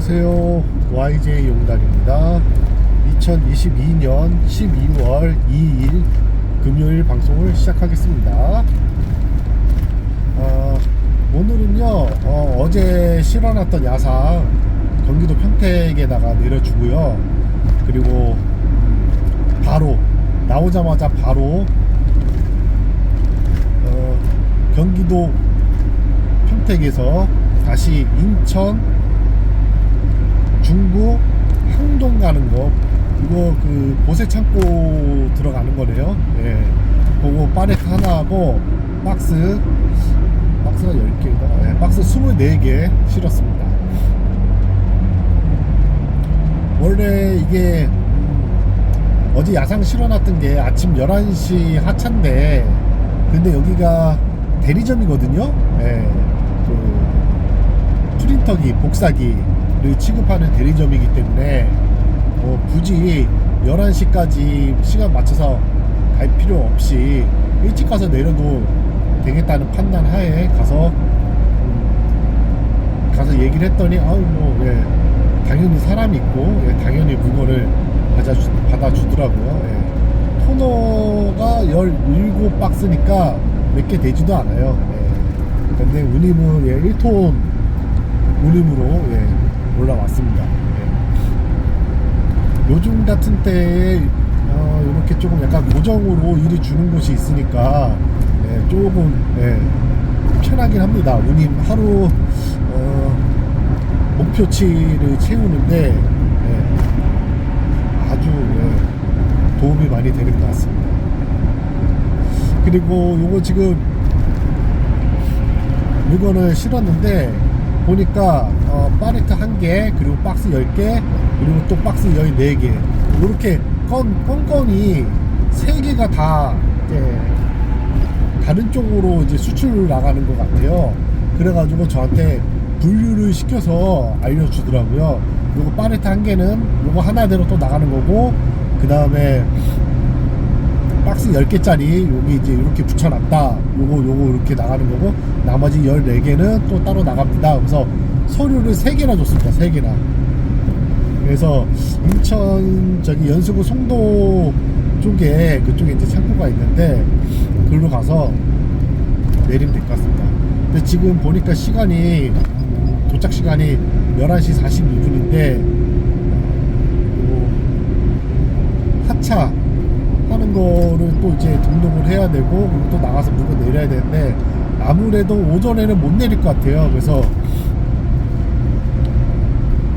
안녕하세요. YJ 용달입니다. 2022년 12월 2일 금요일 방송을 시작하겠습니다. 오늘은요 어제 실어놨던 야상 경기도 평택에다가 내려주고요. 그리고 바로 나오자마자 바로 경기도 평택에서 다시 인천 중구 항동 가는 거, 이거 그 보세 창고 들어가는 거네요. 예. 그거 파레트 하나 하고 박스가 10개인가? 예, 박스 24개 실었습니다. 원래 이게 어제 야상 실어놨던 게 아침 11시 하차인데, 근데 여기가 대리점이거든요. 예. 그 프린터기, 복사기를 취급하는 대리점이기 때문에 굳이 11시까지 시간 맞춰서 갈 필요 없이 일찍 가서 내려도 되겠다는 판단 하에 가서 얘기를 했더니 예, 당연히 사람이 있고, 예, 당연히 물건을 받아주더라고요. 예. 토너가 17박스니까 몇 개 되지도 않아요. 예. 근데 운임은 1톤 운임으로 올라왔습니다. 예. 요즘 같은 때에 이렇게 조금 약간 고정으로 일이 주는 곳이 있으니까 조금 편하긴 합니다. 운임 하루 목표치를 채우는데 아주 도움이 많이 되는 것 같습니다. 그리고 요거 지금 물건을 실었는데 보니까 파레트 1개, 그리고 박스 10개, 그리고 또 박스 14개, 이렇게 건건이 3개가 다 이제 다른 쪽으로 이제 수출 나가는 것 같아요. 그래가지고 저한테 분류를 시켜서 알려주더라고요. 요거 파레트 1개는 요거 하나대로 또 나가는 거고, 그 다음에 박스 10개짜리 여기 이제 이렇게 붙여놨다, 요거 이렇게 나가는 거고, 나머지 14개는 또 따로 나갑니다. 그래서 서류를 3개나 줬습니다. 3개나. 그래서 인천 저기 연수구 송도 쪽에, 그쪽에 이제 창고가 있는데 그걸로 가서 내리면 될 것 같습니다. 근데 지금 보니까 시간이 도착 시간이 11시 42분인데 하차 하는 거를 또 이제 등록을 해야 되고, 그리고 또 나가서 물건 내려야 되는데 아무래도 오전에는 못 내릴 것 같아요. 그래서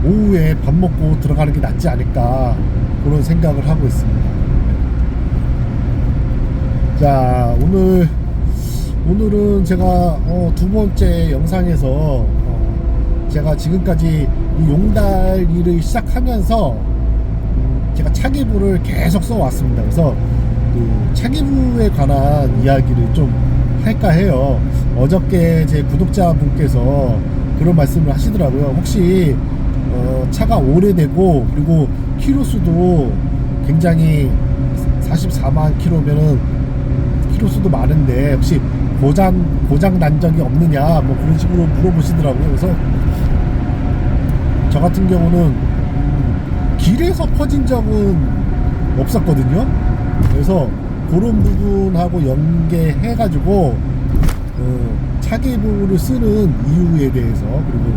오후에 밥 먹고 들어가는 게 낫지 않을까, 그런 생각을 하고 있습니다. 자, 오늘은 제가 두 번째 영상에서 제가 지금까지 이 용달 일을 시작하면서 제가 차기부를 계속 써왔습니다. 그래서 그 차기부에 관한 이야기를 좀 할까 해요. 어저께 제 구독자분께서 그런 말씀을 하시더라고요. 혹시 차가 오래되고, 그리고 키로수도 굉장히 44만 킬로면은 키로수도 많은데 혹시 고장 난 적이 없느냐, 뭐 그런 식으로 물어보시더라고요. 그래서 저 같은 경우는 길에서 퍼진 적은 없었거든요. 그래서 그런 부분하고 연계해가지고 차기부를 쓰는 이유에 대해서, 그리고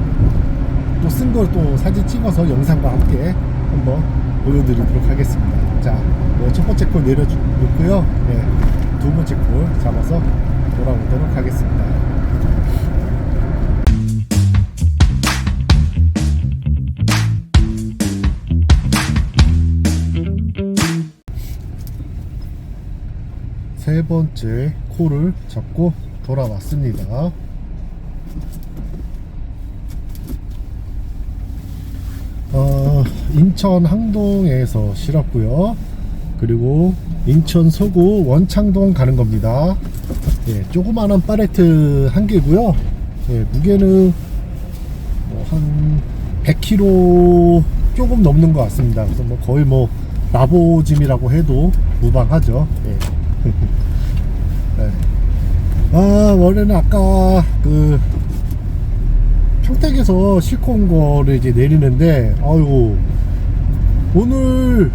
또 쓴 걸 또 사진 찍어서 영상과 함께 한번 보여드리도록 하겠습니다. 자, 첫 번째 콜 내려놓고요. 두 번째 콜 잡아서 돌아오도록 하겠습니다. 세 번째 콜을 잡고 돌아왔습니다. 인천 항동에서 실었고요. 그리고 인천 서구 원창동 가는 겁니다. 조그마한 파레트 1개고요. 무게는 한 100kg 조금 넘는 것 같습니다. 그래서 거의 라보짐이라고 해도 무방하죠. 원래는 아까 그 평택에서 싣고 온 거를 이제 내리는데, 아유, 오늘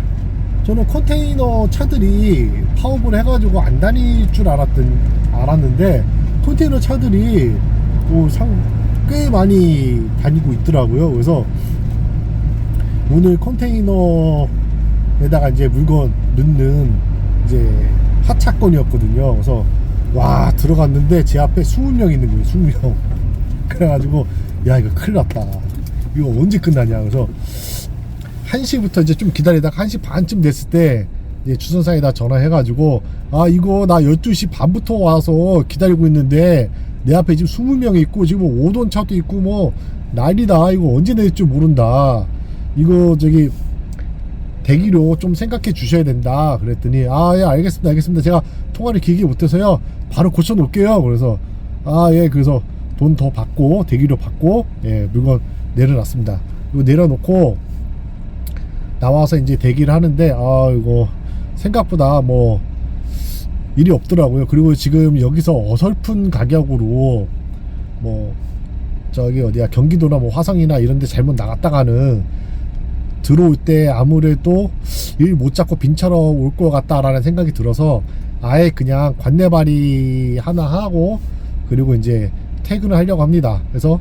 저는 컨테이너 차들이 파업을 해가지고 안 다닐 줄 알았는데 컨테이너 차들이 꽤 많이 다니고 있더라고요. 그래서 오늘 컨테이너에다가 이제 물건 넣는 이제 하차권이었거든요. 그래서 와, 들어갔는데 제 앞에 20명 있는 거예요. 20명. 그래가지고 야, 이거 큰일 났다, 이거 언제 끝나냐. 그래서 1시부터 이제 좀 기다리다가 1시 반쯤 됐을 때 이제 주선사에다 전화해가지고, 아, 이거 나 12시 반부터 와서 기다리고 있는데 내 앞에 지금 20명이 있고 지금 오던 차도 있고 뭐 난리다, 이거 언제 낼 줄 모른다, 이거 저기 대기료 좀 생각해 주셔야 된다. 그랬더니, 아, 예, 알겠습니다. 제가 통화를 길게 못해서요, 바로 고쳐 놓을게요. 그래서 아, 예, 그래서 돈 더 받고 대기료 받고, 예, 물건 내려놨습니다. 이거 내려놓고 나와서 이제 대기를 하는데, 아, 이거 생각보다 뭐 일이 없더라고요. 그리고 지금 여기서 어설픈 가격으로 뭐 저기 어디야, 경기도나 뭐 화성이나 이런 데 잘못 나갔다가는 들어올 때 아무래도 일 못 잡고 빈차로 올 것 같다라는 생각이 들어서 아예 그냥 관내발이 하나 하고 그리고 이제 퇴근을 하려고 합니다. 그래서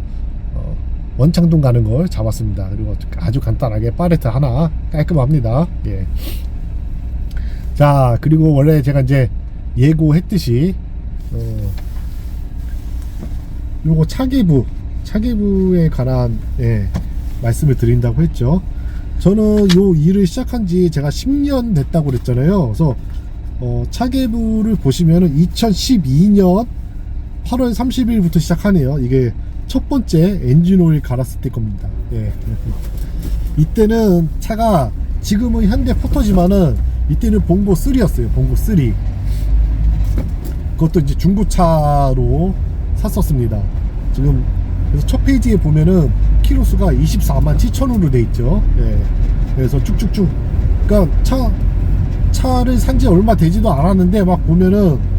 원창동 가는 걸 잡았습니다. 그리고 아주 간단하게 파레트 하나 깔끔합니다. 예. 자, 그리고 원래 제가 이제 예고했듯이 요거 차계부에 관한, 예, 말씀을 드린다고 했죠. 저는 요 일을 시작한 지 제가 10년 됐다고 그랬잖아요. 그래서 차계부를 보시면은 2012년 8월 30일부터 시작하네요. 이게 첫 번째 엔진오일 갈았을 때 겁니다. 예. 이때는 차가, 지금은 현대 포터지만은 이때는 봉고 3였어요. 봉고 3. 그것도 이제 중고차로 샀었습니다. 지금 그래서 첫 페이지에 보면은 키로수가 24만 7천으로 돼 있죠. 예. 그래서 쭉쭉쭉, 그러니까 차를 산지 얼마 되지도 않았는데 막 보면은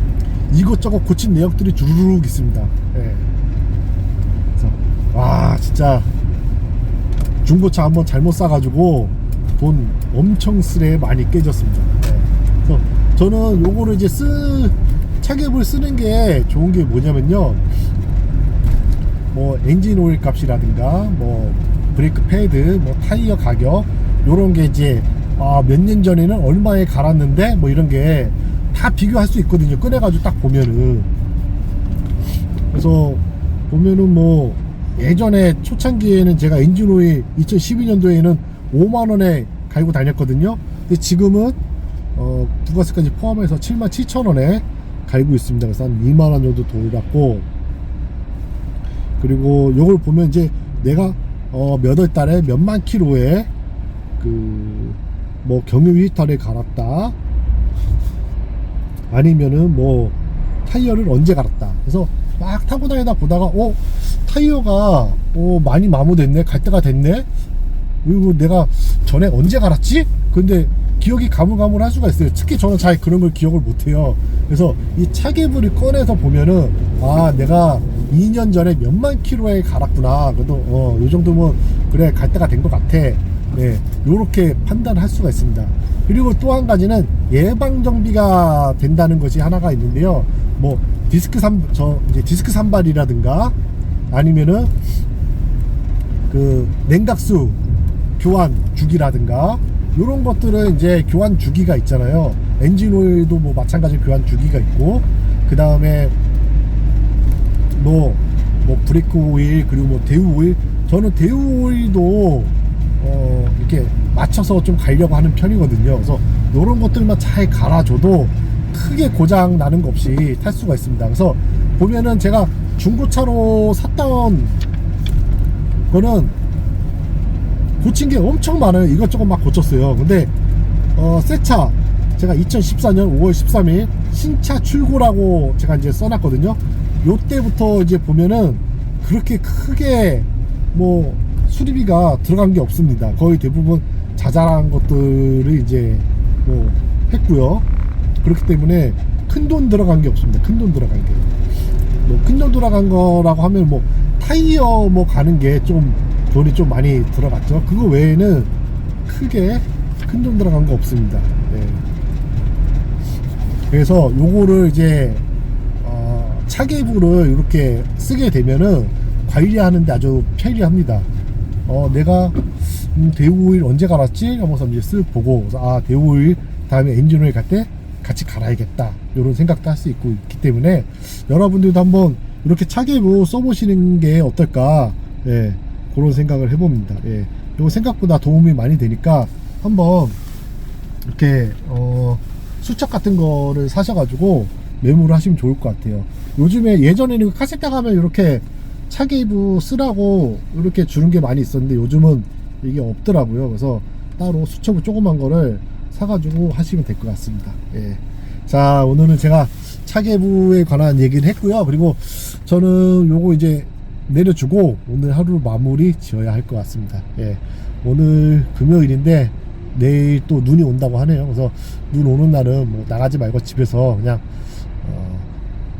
이것저것 고친 내역들이 주르륵 있습니다. 예. 그래서 와, 진짜 중고차 한번 잘못 사가지고 돈 엄청 쓰레 많이 깨졌습니다. 예. 그래서 저는 요거를 이제 차계부를 쓰는 게 좋은 게 뭐냐면요, 뭐 엔진 오일 값이라든가 뭐 브레이크 패드, 뭐 타이어 가격, 요런 게 이제 몇 년 전에는 얼마에 갈았는데 뭐 이런 게 다 비교할 수 있거든요. 꺼내가지고 딱 보면은. 그래서 보면은 뭐 예전에 초창기에는 제가 엔진 오일 2012년도에는 5만원에 갈고 다녔거든요. 근데 지금은 부가세까지 포함해서 77,000원에 갈고 있습니다. 그래서 한 2만원 정도 돌았고, 그리고 요걸 보면 이제 내가 몇 월 달에 몇만 킬로에 뭐 경유 히터를 갈았다, 아니면은 뭐 타이어를 언제 갈았다. 그래서 막 타고 다니다 보다가 타이어가 많이 마모됐네, 갈 때가 됐네, 그리고 내가 전에 언제 갈았지? 근데 기억이 가물가물할 수가 있어요. 특히 저는 잘 그런 걸 기억을 못해요. 그래서 이 차계부를 꺼내서 보면은, 아, 내가 2년 전에 몇만 킬로에 갈았구나. 그래도 요 정도면 그래, 갈 때가 된 것 같아. 네, 요렇게 판단할 수가 있습니다. 그리고 또 한 가지는 예방 정비가 된다는 것이 하나가 있는데요. 뭐 디스크 산발이라든가 아니면은 냉각수 교환 주기라든가 요런 것들은 이제 교환 주기가 있잖아요. 엔진 오일도 뭐 마찬가지 교환 주기가 있고, 그 다음에 뭐 브레이크 오일, 그리고 뭐 대우 오일, 저는 대우 오일도 이렇게 맞춰서 좀 가려고 하는 편이거든요. 그래서 이런 것들만 잘 갈아줘도 크게 고장 나는 거 없이 탈 수가 있습니다. 그래서 보면은 제가 중고차로 샀던 거는 고친 게 엄청 많아요. 이것저것 막 고쳤어요. 근데 새 차 제가 2014년 5월 13일 신차 출고라고 제가 이제 써놨거든요. 요때부터 이제 보면은 그렇게 크게 뭐 수리비가 들어간 게 없습니다. 거의 대부분 자잘한 것들을 이제 뭐 했고요. 그렇기 때문에 큰 돈 들어간 게 없습니다. 큰 돈 들어간 게, 뭐 큰 돈 들어간 거라고 하면 뭐 타이어 뭐 가는 게 좀 돈이 좀 많이 들어갔죠. 그거 외에는 크게 큰 돈 들어간 거 없습니다. 네. 그래서 요거를 이제 차계부를 이렇게 쓰게 되면은 관리하는데 아주 편리합니다. 내가 대우오일 언제 갈았지? 하면서 이제 쓱 보고, 그래서 대우오일 다음에 엔진오일 갈 때 같이 갈아야겠다, 이런 생각도 할 수 있고 있기 때문에 여러분들도 한번 이렇게 차계부 써보시는 게 어떨까, 예, 그런 생각을 해봅니다. 예, 이거 생각보다 도움이 많이 되니까 한번 이렇게 수첩 같은 거를 사셔가지고 메모를 하시면 좋을 것 같아요. 요즘에 예전에는 카세트 가면 이렇게 차계부 쓰라고 이렇게 주는 게 많이 있었는데 요즘은 이게 없더라고요. 그래서 따로 수첩을 조그만 거를 사가지고 하시면 될 것 같습니다. 예. 자, 오늘은 제가 차계부에 관한 얘기를 했고요. 그리고 저는 요거 이제 내려주고 오늘 하루 마무리 지어야 할 것 같습니다. 예. 오늘 금요일인데 내일 또 눈이 온다고 하네요. 그래서 눈 오는 날은 뭐 나가지 말고 집에서 그냥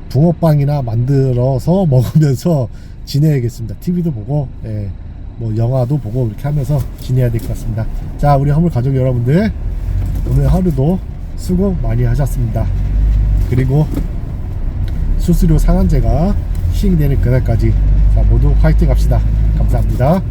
붕어빵이나 만들어서 먹으면서 지내야겠습니다. TV도 보고, 예, 뭐 영화도 보고 이렇게 하면서 지내야 될 것 같습니다. 자, 우리 화물 가족 여러분들, 오늘 하루도 수고 많이 하셨습니다. 그리고 수수료 상한제가 시행되는 그날까지 자, 모두 화이팅 합시다. 감사합니다.